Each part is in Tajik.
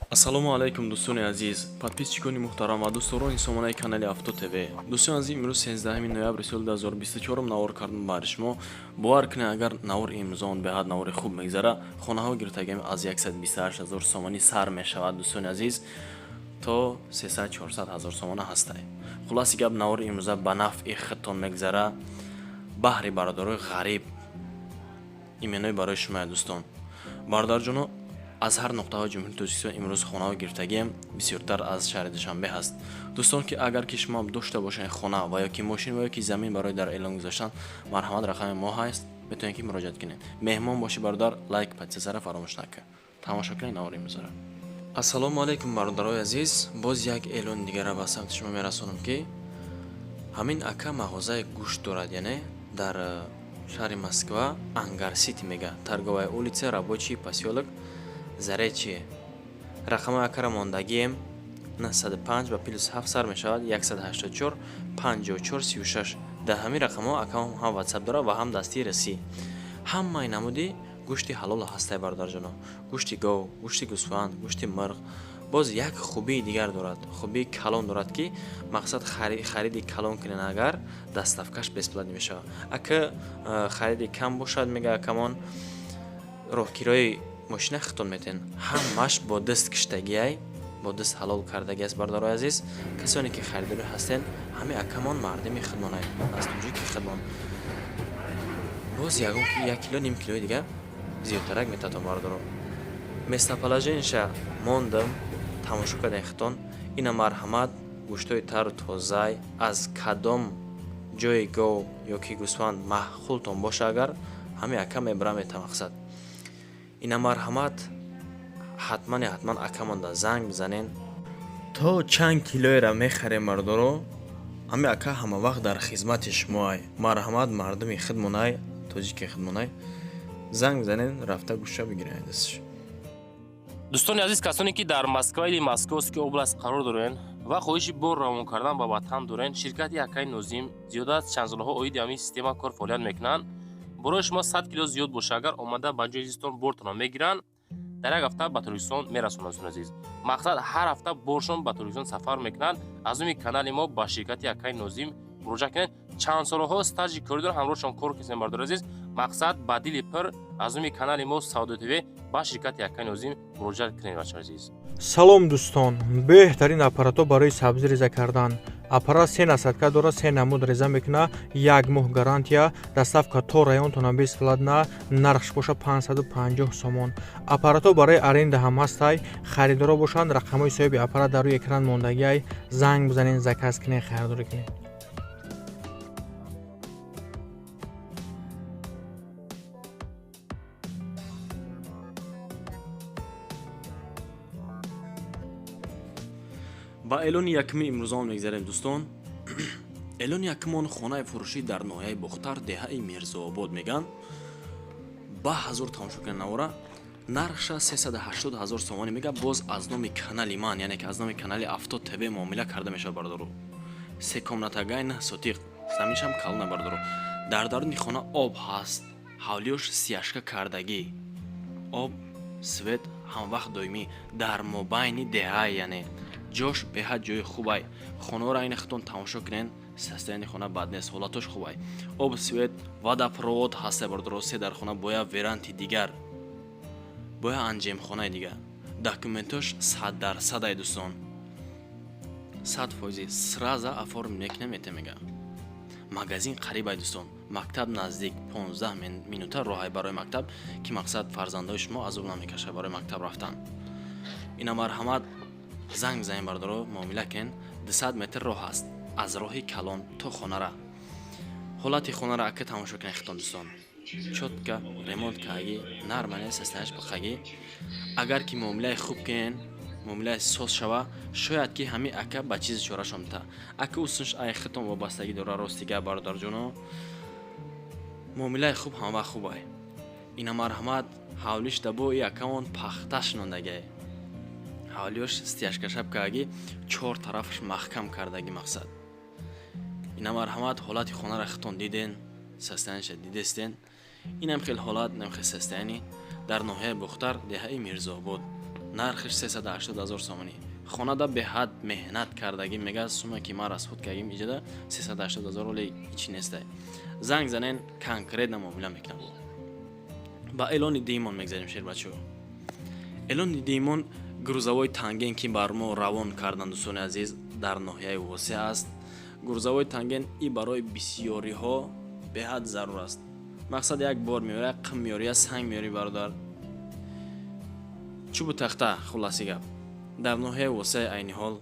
ассалому алайкум дӯстони азиз, подписчикони муҳтарам ва дӯстдорони сомонаи канали Авто ТВ. Дӯстони азиз, имрӯз 13 ноябри соли 2024 навор кардам бари шумо. бовар кунед, агар навори имрӯзон беҳад навори хуб мегзара, хонаҳои гирифтагиам аз 128 000 сомонӣ сар мешавад. дӯстони азиз, то 300-400 000 сомона ҳастай. хулоси гап, навори имрӯза ба нафъи худтон мегзара. баҳри бародарои ғариб именҳои барои шумо дӯстон. бародарҷоно, аз ҳар нуқтаҳои ҷумҳури Тоҷикистон имрӯз хонаҳои гирифтагиам бисёртар аз шаҳри Душанбе ҳаст. дӯстон, ки агар ки шумо дошта бошед хона ва ёки мошин ва ёки замин барои дар эълон гузоштан, марҳамат, рақами мо ҳаст, метавонед ки муроҷиат кунед. меҳмон боши бародар, лайк подписатсара фаромӯш накун. тамошо кунед навори имрӯзаро. ассалому алайкум бародарои азиз, боз як эълони дигара ба самти шумо мерасонам, ки ҳамин ака мағозаи гӯшт дорад, яъне дар шаҳри Москва Ангар Сити мега, торговая улица, рабочий посёлок, Заречье. рақамаи акара мондагием 95 ба +7 сар мешавад 184 54 36. дар ҳамин рақамҳо акаам ҳам WhatsApp дорад ва ҳам дастии расӣ. ҳамаи намуди гӯшти ҳалол ҳастай бародарҷоно. гӯшти гов, гӯшти гӯсфанд, гӯшти мирғ. боз як хубии дигар дорад, хубии калон дорад, ки мақсад хариди калон кунен, агар даставкаш бесплатно мешавад. ака хариди кам бошад, мега акамон роҳкирои мошина хитон метен, ҳамаш бо дист киштагиай, бо дист ҳалол кардагӣ аст. бародарои азиз, касоне ки харидорӣ ҳастен, ҳами акамон мардими хидмонай, аз туҷики хидмон. боз ягон ки 1 кило ним килои дигар зиёдтарак метатон бародаро. местоположениша мондам, тамошо кардем хитон. ина марҳамат, гӯштои тару тозай аз кадом ҷои гов ёки гӯсфанд маҳхултон боша, агар ҳами ака мебара метамақсад. ина марҳамат, ҳатман акамонда занг бизанен, то чанд килоера мехарем бародаро. ҳами ака ҳама вақт дар хизмати шумоай. марҳамат, мардуми хидмонай, тоҷики хидмонай. занг бизанен, рафта гӯшта бигирен дасташ. дӯстони азиз, касоне ки дар Москва или Московский област қарор дорен ва хоҳиши бор равон кардан ба ватан дорен, ширкати Акаи Нозим зиёда аз чанд солҳо оиди ҳамин система кор фаъолият мекунанд. барои шумо 100 кило зиёд боша, агар омада ба ҷои зистон бортонро мегиранд, дар як ҳафта ба Тоҷикистон мерасонанд. дӯстони азиз, мақсад ҳар ҳафта боршон ба Тоҷикистон сафар мекунанд. аз умми канали мо ба ширкати Акаи Нозим муроҷиат кунед. чанд солҳо стажи коридор ҳамроҳшон кор кардем бародари азиз. мақсад ба дили пир аз умми канали мо Саудо ТВ ба ширкати Акаи Нозим муроҷиат кунед бачаҳои азиз. салом дӯстон, беҳтарин аппаратҳо барои сабзӣ реза кардан. аппарат 3 насадка дорад, 3 намуд реза мекуна, 1 моҳ гарантия, доставка то районтона бесплатна, нархш боша 550 сомон. аппаратҳо барои аренда ҳам ҳастай. харидоро бошанд, рақамҳои соҳиби аппарат дар рӯи экран мондагиай, занг бизанен, заказ кунед, харидорӣ кунед. ба эълони якуми имрӯзон мегзарем дӯстон. эълони якумон хонаи фурӯшӣ дар ноҳияи Бухтар, деҳаи Мирзообод меган. ба ҳазор тамошо кунед навора. нархша 380 000 сомонӣ мега. боз аз номи канали ман, яъне ки аз номи канали Авто ТВ муомила карда мешавад бародаро. се комнатагай на сотиқ, заминшам калона бародаро. дар даруни хона об ҳаст, ҳавлиёш сиашка кардагӣ, об свет ҳамвақт доимӣ дар мобайни деҳа, яъне ҷош беҳад ҷои хубай. хонаро айни хитон тамошо кунен, состояние хона бад нест, ҳолатош хубай. об свет водопровод ҳаста бародаро. се дар хона боя веранти дигар, боя анҷемхонаи дигар. документош 100% ай дӯстон, 100% сраза оформим мекунем метамега. магазин қариб ай дӯстон, мактаб наздик 15 минута роҳ ай барои мактаб, ки мақсад фарзандаи шумо азоб намекашад барои мактаб рафтан. ина марҳамат, занг бизанед бародаро, муомила кунед. 200 метр роҳ аст аз роҳи калон то хонара. ҳолати хонара ака тамошо кунед хитон дӯстон. чотка ремонт каги, нармане састаш бахаги. агар ки муомилаи хуб кунен, муомилаи сос шава, шояд ки ҳами ака ба чизи чорашон мета. ака устунш ай хитон вобастагӣ дора. ростига бародарҷоно, муомилаи хуб ҳамвақт хуб ай. ина марҳамат, ҳавлиш дабо и акамон пахта шинондагӣ, ҳавлиёш стяжкашаб каги, 4 тарафш маҳкам кардагӣ мақсад. ина марҳамат, ҳолати хонара хитон диден, состояниеша дидестен. инам хел ҳолат, инам хел состояние дар ноҳияи Бухтар, деҳаи Мирзообод. нархиш 380,000 сомонӣ. Хонада беҳад меҳнат кардагӣ, мега сума ки ма расход кардагим иҷода 380,000 оле ҳичи нестай. Занг занен конкретна муомила мекунам. Ба эълони Димон мегзарем шербачо. Эълони Димон грузавои танген ки бар мо равон кардан дӯстони азиз дар ноҳияи восеъ аст. Грузавои танген и барои бисёриҳо беҳад зарур аст. Мақсад як бор меёрӣ, қим меёрӣ, санг меёрӣ бародар. Чӯбу тахта хулоси гап. Дар ноҳияи восеъ айни ҳол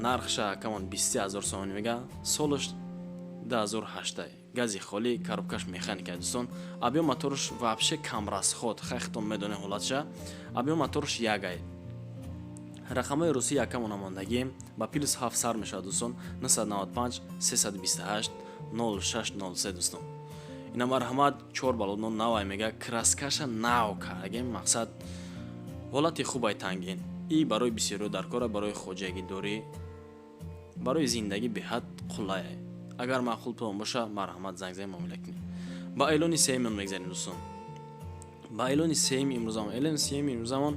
нархша камон 23,000 сомонӣ мега, солаш 2008 гази холӣ, коробкаш механика дӯстон. Абъём моторш вообще камрасход, хахтон медоне ҳолатша. Абъём моторш ягай. Рақамҳои русӣ якам намондагӣ ба плюс 7 сар мешавад дӯстон. 995 328 0603 дӯстон. Ина марҳамат 4 балодно навай мега, краскаша нав кардагем. Мақсад ҳолати хубай тангин. И барои бисёриҳо даркора, барои хоҷагидорӣ, барои зиндагӣ беҳад қулай. Агар маъқул план боша, марҳамат зангзай муомила кунед. Ба эълони сеюмон мегзарем дӯстон. Ба эълони сеюми имрӯзамон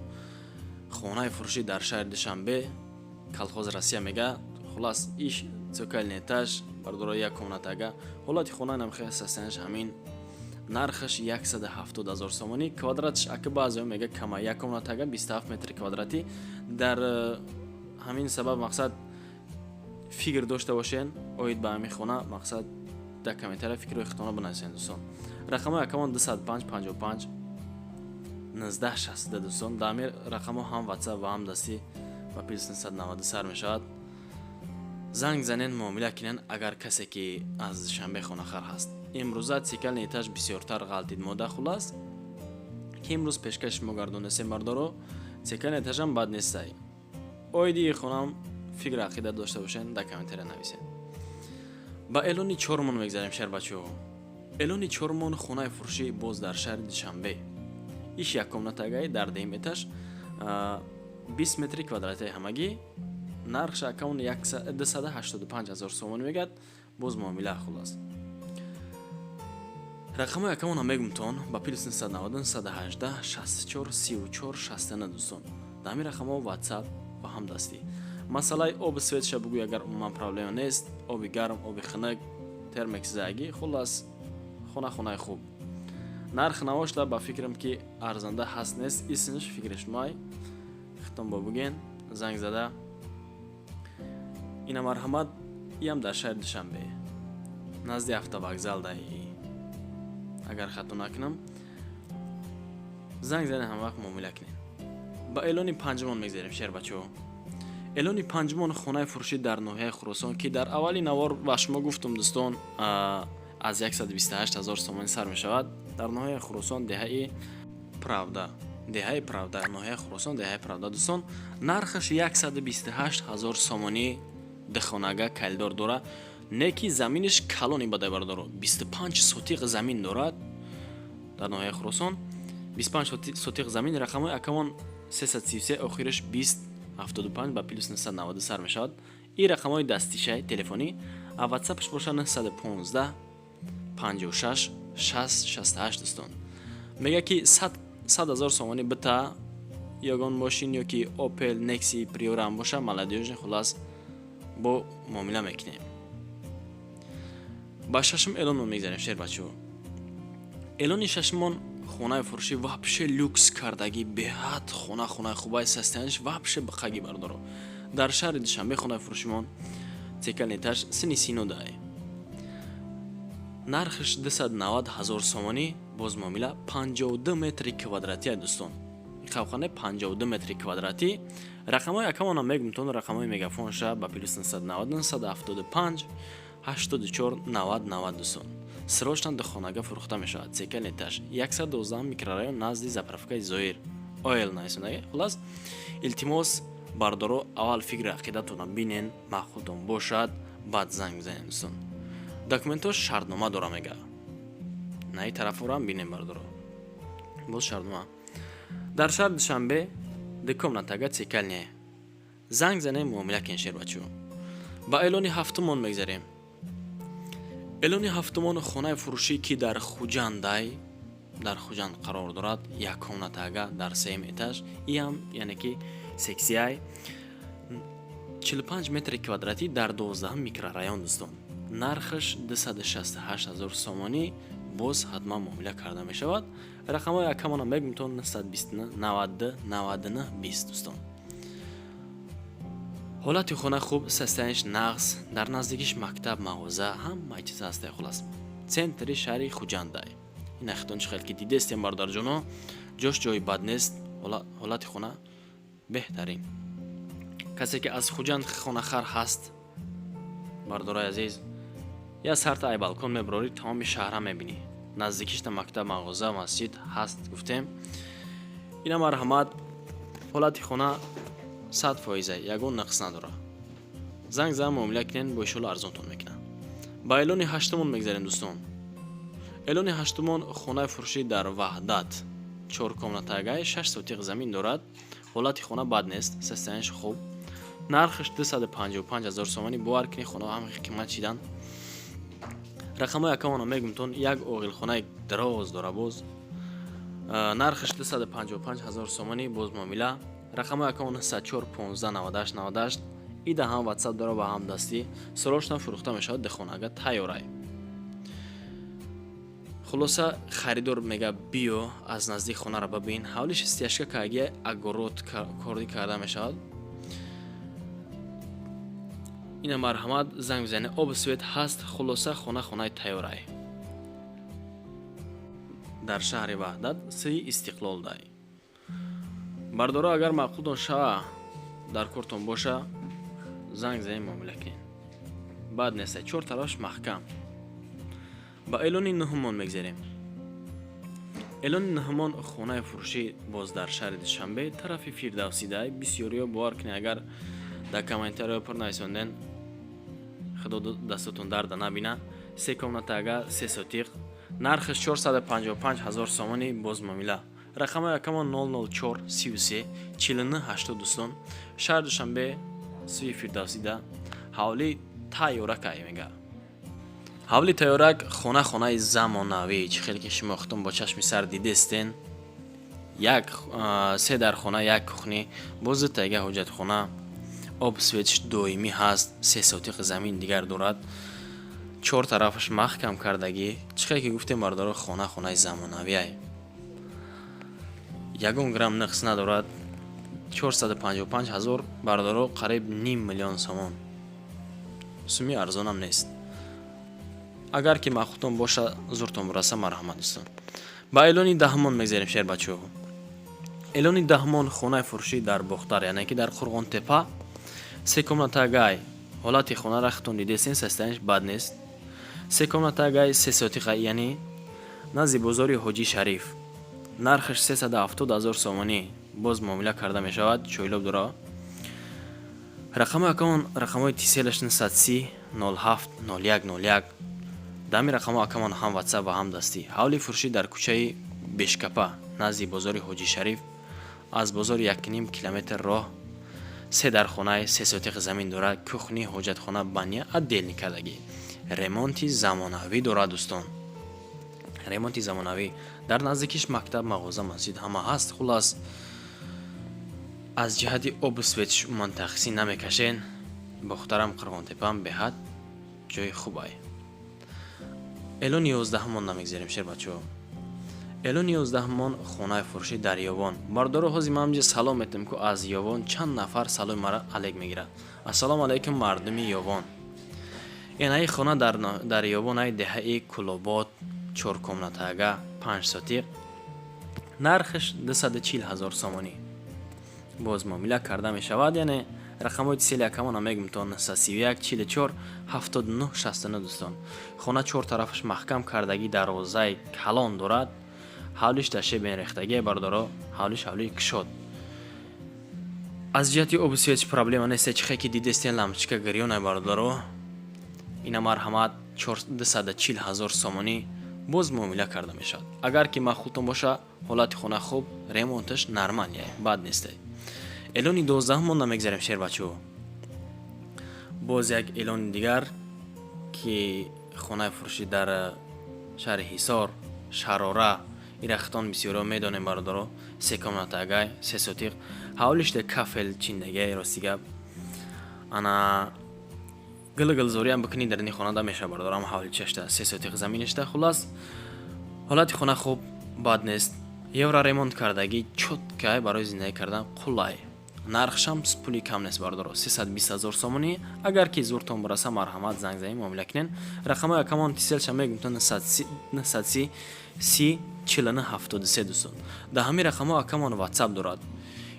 хонаи фурӯшӣ дар шаҳри Душанбе, колхоз Россия мега, хулас иш цокални этаж, бардора як комнатага. Ҳолати хонаи намхея састанаш ҳамин. Нархаш 170,000 сомонӣ, квадратш ака баъзеҳо мега кама, як комнатага 27 метри квадратӣ. Дар ҳамин сабаб мақсад фикр дошта бошен оид ба ҳамин хона, мақсад дакаметара фикрҳои хитона бинависен дӯстон. Рақамҳои акамон 205 55 1960 дӯстон. Дар ҳамин рақамҳо ҳам WhatsApp ва ҳам дастӣ ба плюс 990 сар мешавад. Занг занен муомила кунен агар касе ки аз Душанбе хонахар ҳаст. Имрӯза цикални этаж бисёртар ғалтид мода хулас ки имрӯз пешкаши мо гардонесем бардоро цикални этажам бад нестай. Оиди хонам фикр ақида дошта бошен, дар комментария нависен. Ба эълони чормон мегзарем шербачо. Эълони чормон хонаи фурӯшӣ боз дар шаҳри Душанбе. Иш як комнатагаи дар дем этаж 20 метри квадратии ҳамагӣ. Нархш акаун 285,000 сомон мегад, боз муомила хулас. Рақамҳои акаун ҳам мегум тон ба плюс 990 118 64 34 69 дӯстон. Дар ҳамин рақамҳо WhatsApp ва ҳам дастӣ. Масъалаи оби светша бугӯй агар умуман проблема нест, оби гарм, оби хунук, термексизагӣ, хулас хонаи хуб. Нарх навошта ба фикрам ки арзанда ҳаст нест, исмш фикри шумай. Хитон бо буген занг зада. Ина марҳамат иам дар шаҳри Душанбе. Назди автовокзал дай. Агар хато накунам, занг зада ҳам вақт муомила кунем. Ба эълони панҷумон мегзарем шербачо. эълони панҷумон хонаи фурӯшӣ дар ноҳияи Хуросон ки дар аввали навор ба шумо гуфтум дӯстон аз 128,000 сомон сар мешавад. Дар ноҳияи Хуросон деҳаи Правда. Ноҳияи Хуросон деҳаи Правда дӯстон. Нархаш 128,000 сомонӣ дихонага калидор дора. Неки заминиш калони бадай бардоро. 25 сотиқ замин дорад. Дар ноҳияи Хуросон 25 сотиқ замин. Рақамҳои акамон 333 охираш 2075 ба плюс 990 сар мешавад. И рақамҳои дастишаи телефонӣ WhatsAppш боша 915 56 60 68 дӯстон. Мега ки 100,000 сомонӣ бита ягон мошин ёки Opel, Nexi, Priora ам боша, маладёжи хулас бо муомила мекунем. Ба шашм эълонмон мегзарем шербачо. Эълони шашмон хонаи фурӯшӣ вообще люкс кардагӣ, беҳад хонаи хубай састаниш вообще бақаги бардоро. Дар шаҳри Душанбе хонаи фурӯшимон цикални этаж сини синодай. Нархш 290,000 сомонӣ, боз муомила 52 метри квадратӣ дӯстон. Хавхона 52 метри квадратӣ. Рақамҳои акамон ҳам мегум тон, рақамҳои мегафонша ба плюс 990 175 84 90 90 дӯстон. Срочно до хонага фурӯхта мешавад. Цикални этаж 112 микрорайон назди заправкаи Зоир. Ойл найсонаги. Хулас илтимос бардоро аввал фикри ақидатона бинен, маъқултон бошад, баъд занг бизанед дӯстон. Документош шартнома дора мега. Наи тарафҳоро ҳам бинем бардоро. Боз шартнома. Дар шаҳри Душанбе декомнатага цикални. Занг занем муомила кунед шербачо. Ба эълони ҳафтумон мегзарем. Эълони ҳафтумон хонаи фурӯшӣ ки дар Хуҷандай дар хуҷанд қарор дорад. Як комнатага дар 3 этаж. И ҳам яъне ки сексияй 45 метри квадратӣ дар 12 микрорайон дӯстон. Нархаш 268 000 сомонӣ. боз ҳатман муомила карда мешавад. Рақамҳои якамона мегӯм то 929 99 20 дӯстон. ҳолати хона хуб, состояниш нағз, дар наздикиш мактаб, мағоза, ҳамаи чиз ҳастай хулас. Центри шаҳри Хуҷандай. Ин ахтон чи хел ки дидестем бародарҷоно, ҷош ҷои бад нест, ҳолати хона беҳтарин. Касе ки аз Хуҷанд хонахар ҳаст, бардорои азиз, я сарта ай балкон меброрӣ, тамоми шаҳра мебинӣ. Наздикишта мактаб, мағоза, масҷид ҳаст гуфтем. Ина марҳамат, ҳолати хона 100% ягон нақс надора. Занг зам муомила кинен, бо иншоалло арзонтон мекунам. Ба эълони ҳаштумон мегзарем дӯстон. эълони ҳаштумон хонаи фурӯшӣ дар Ваҳдат 4 комнатагаи 6 сотиқ замин дорад. ҳолати хона бад нест, состояниш хуб. нархаш 255 000 сомонӣ. бовар кунӣ хонаҳо ҳам қимат шидан. рақамҳои якамона мегӯмтон, як оғилхонаи дароз дора боз. нархаш 255 000 сомонӣ, боз муомила. рақамҳои якамона 04 15 98 98. ида ҳам ватсап дора ба ҳам дастӣ. сороштам фурӯхта мешавад, дехонаага тайёрай. хулоса харидор мега биё аз наздик хонаро бабин. ҳавлиш стяжка каги агород кордӣ карда мешавад. ина марҳамат, занг бизанед, оби свет ҳаст. хулоса хонаи тайёрай. дар шаҳри Ваҳдат 3 Истиқлол дай. бардоро агар маъқултон шава дар кортон боша, занг занед муомила кинед. бад неста, 4 тарафш маҳкам. ба эълони нӯҳумон мегзарем. эълони нӯҳумон хонаи фурӯшӣ боз дар шаҳри Душанбе, тарафи Фирдавсидай. бисёриё бовар кунед, агар дар комментариҳо пурнависонден, худо дастотон дарда набина. 3 комнатага 3 сотиқ. нархаш 455 000 сомонӣ, боз муомила. рақамҳои якамон 004 33 49 80 дӯстон. шаҳри Душанбе, сӯи Фирдавсида. ҳавли тайёракай мега. ҳавли тайёрак хонаи замонавӣ. чӣ хеле ки шумо худтон бо чашми сар дидестен. як 3 дар хона, як кухни, бози тайга ҳоҷатхона. об светиш доимӣ ҳаст. 3 сотиқ замин дигар дорад. 4 тарафаш маҳкам кардагӣ. чӣ хеле ки гуфтем бардоро, хонаи замонавиай. ягон грамм нақс надорад. 455 000, бардоро қариб ним миллион сомон. суми арзонам нест. агар ки маъқултон боша, зуртон бураса, марҳамат дӯстон. ба эълони даҳмон мегзарем шербачаҳо. эълони даҳмон хонаи фурӯшӣ дар Бохтар, яъне ки дар Қурғонтепа. 3 комнатагай. ҳолати хонаро худтон дидестен, состояниш бад нест. 3 комнатагай 3 сотиқа, яъне назди бозори Ҳоҷӣ Шариф. нархаш 370 000 сомонӣ, боз муомила карда мешавад. чойлоб дора. рақамҳои якамон, рақамҳои тиселаш 930 07 01 01. дами рақамҳо акамон ҳам ватсап ва ҳам дастӣ. ҳавли фурӯшӣ дар кӯчаи Бешкапа, назди бозори Ҳоҷӣ Шариф. аз бозор 1.5 километр роҳ. 3 дар хонаи 3 сотиқ замин дорад. кухни, ҳоҷатхона, баня отдельни кардагӣ. ремонти замонавӣ дорад дӯстон. ремонти замонавӣ. дар наздикиш мактаб, мағоза, масҷид ҳама ҳаст. хулас аз ҷиҳати обу светиш умуман тахсин намекашен. Бохтарам, Қурғонтепам беҳад ҷои хубай. эълони 11-мон намегзарем шербачаҳо. эълони 11-мон хонаи фурӯшӣ дар Ёвон. бардоро ҳозир ман ҳамҷа салом метем, ку аз Ёвон чанд нафар саломи мара алек мегирад. ассалому алайкум мардуми Ёвон. инаи хона дар Ёвон, ай деҳаи Кулобод, 4 комнатага 5 сотиқ. нархаш 240 000 сомонӣ. боз муомила карда мешавад. яъне рақамҳои тисели якамона мегӯмтон 931 44 79 69 дӯстон. хона 4 тарафаш маҳкам кардагӣ, дарвозаи калон дорад. ҳавлиш дашебен рехтагӣ, бардоро ҳавли кушод. аз ҷиҳати оби светиш проблема нест. чӣ хеле ки дидестен, лампочка гирёнай бардоро. ина марҳамат 240 000 сомонӣ, боз муомила карда мешавад. агар ки маъқултон боша, ҳолати хона хуб, ремонташ нормал, бад нестай. эълони 12-мон намегзарем шербачаҳо. боз як эълони дигар ки хонаи фурӯшӣ дар шаҳри Ҳисор, Шарора. ирахтон бисёро медонем бардоро 3 комнатагай 3 сотиқ ҳавлиште кафел чиндагай ростигап ана гилгилзори ам бикини дар ини хона да меша бардорам ҳавли чашта 3 сотиқ заминишта хулас ҳолати хона хуб бад нест евро ремонт кардаги чоткай барои зиндагӣ кардан қулай нархшам пули кам нест бардоро 320 000 сомонӣ агар ки зуртон бураса марҳамат занг занӣ муомила кинен рақамҳои акамон тиселша мегум то 930 4973 дӯстон да ҳамин рақамҳо акамон ватсап дорад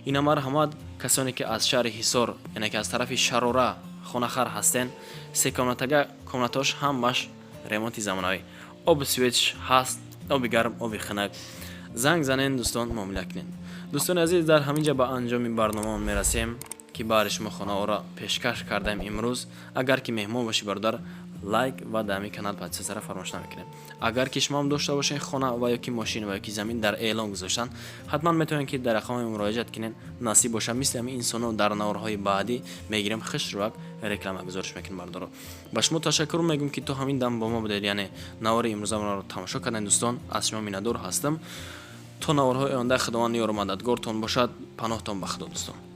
ина марҳамат касоне ки аз шаҳри ҳисор яъне ки аз тарафи шарора хонахар ҳастен 3 комнатага комнатош ҳамаш ремонти замонавӣ оби свеч ҳаст оби гарм оби хинак занг занен дӯстон муомила кинен дӯстони азиз дар ҳамин ҷа ба анҷоми барномаон мерасем ки баъри шумо хонаҳоро пешкаш кардаем имрӯз агар ки меҳмон бошӣ бародар лайк ва даъми канал подписатсияро фаромӯш намекунем агар ки шумо ҳам дошта бошед хона ва ёки мошин ва ёки замин дар эълон гузоштан ҳатман метавонед ки дар рақамҳои муроҷиат кинен насиб бошад мисли ҳамин инсоно дар наврҳои баъдӣ мегирем хишрувак реклама гузориш мекунем бардоро ба шумо ташаккур мегӯям ки то ҳамин дам бо мо будед яъне навори имрӯзамонро тамошо кардем дӯстон аз шумо миннатдор ҳастам то наврҳои оянда худованд ёру мададгортон бошад паноҳтон ба худо дӯстон.